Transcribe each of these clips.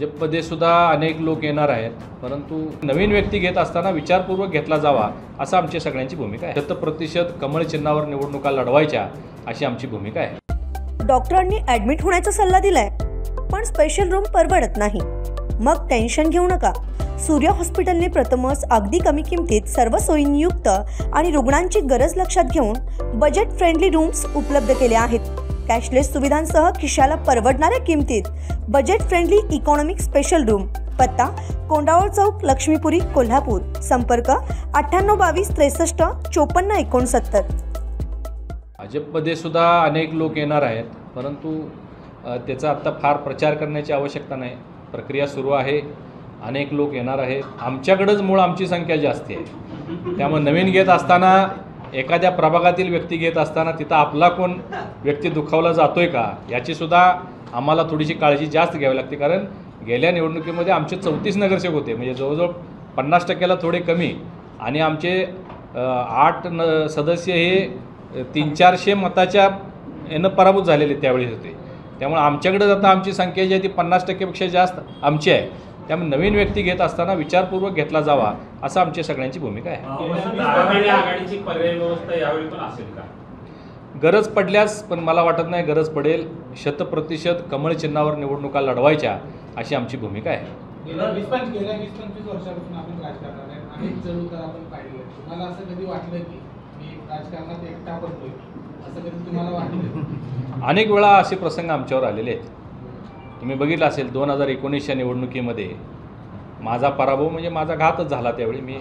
भाजपमध्ये सुद्धा अनेक लोक येणार आहेत, परंतु नवीन व्यक्ती घेत असताना विचारपूर्वक घेतला जावा असं आमची सगळ्यांची भूमिका आहे. 100% कमळ चिन्हावर निवडणुका लढवायच्या अशी आमची भूमिका आहे. डॉक्टरांनी ॲडमिट होण्याचा सल्ला दिलाय, पण स्पेशल रूम परवडत नाही. मग टेन्शन घेऊ नका. सूर्य हॉस्पिटलने प्रथमच अगदी कमी किमतीत सर्व सोयींयुक्त आणि रुग्णांची गरज लक्षात घेऊन बजेट फ्रेंडली रूम्स उपलब्ध केले आहेत. कॅशलेस सुविधांसह खिशाला परवडणाऱ्या किमतीत budget friendly economic special room. पत्ता कोंडावळ चौक, लक्ष्मीपुरी, कोल्हापूर. संपर्क 9822 63 54 69. भाजपमध्ये सुद्धा अनेक लोक येणार आहेत, परंतु त्याचा आत्ता फार प्रचार करण्याची आवश्यकता नाही. प्रक्रिया सुरू आहे. अनेक लोक येणार आहेत. आमच्याकडंच मूळ आमची संख्या जास्त आहे. त्यामुळे नवीन घेत असताना, एखाद्या प्रभागातील व्यक्ती घेत असताना तिथं आपला कोण व्यक्ती दुखावला जातोय का याचीसुद्धा आम्हाला थोडीशी काळजी जास्त घ्यावी लागते. कारण गेल्या निवडणुकीमध्ये आमचे 34 नगरसेवक होते, म्हणजे जवळजवळ 50%ला थोडे कमी, आणि आमचे 8 सदस्य हे 300-400 मताच्या यानं पराभूत झालेले त्यावेळी होते. त्यामुळे आमच्याकडे आता आमची संख्या जी आहे ती 50%पेक्षा जास्त आमची आहे. त्यामुळे नवीन व्यक्ती घेत असताना विचारपूर्वक घेतला जावा असं आमची सगळ्यांची भूमिका आहे. आघाडीची पर्याय व्यवस्था यावेळी पण असेल का? गरज पडल्यास, पण मला वाटत नाही गरज पडेल. 100% कमळ चिन्हावर निवडणुका लढवायच्या अशी आमची भूमिका आहे. गेल्या 20-25 वर्षापासून आपण राजकारणात आहे. अनेक चढउतार आपण पाहिले. तुम्हाला असं कधी वाटलं की मी राजकारणात एकटा पडतोय, असं कधी तुम्हाला वाटलं? अनेक वेळा असे प्रसंग आमच्यावर आलेले आहेत. तुम्ही बघितलं असेल 2019च्या निवडणुकीमध्ये माझा पराभव म्हणजे माझा घातच झाला. त्यावेळी मी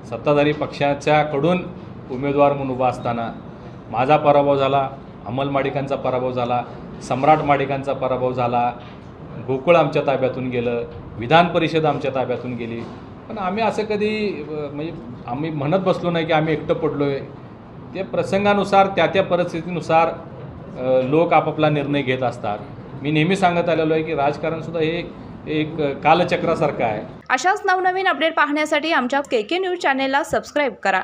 सत्ताधारी पक्षाच्याकडून उमेदवार म्हणून उभा असताना माझा पराभव झाला, अमल माडिकांचा पराभव झाला, सम्राट माडिकांचा पराभव झाला, गोकुळ आमच्या ताब्यातून गेलं, विधान परिषद आमच्या ताब्यातून गेली. पण आम्ही असं कधी म्हणजे आम्ही म्हणत बसलो नाही की आम्ही एकटं पडलो आहे. ते प्रसंगानुसार, त्या परिस्थितीनुसार लोक आपापला निर्णय घेत असतात. मी नेहमी सांगत आलेलो आहे की राजकारणसुद्धा हे एक कालचक्रासारखं आहे. अशाच नवनवीन अपडेट पाहण्यासाठी आमच्या KK न्यूज चॅनेलला सबस्क्राईब करा.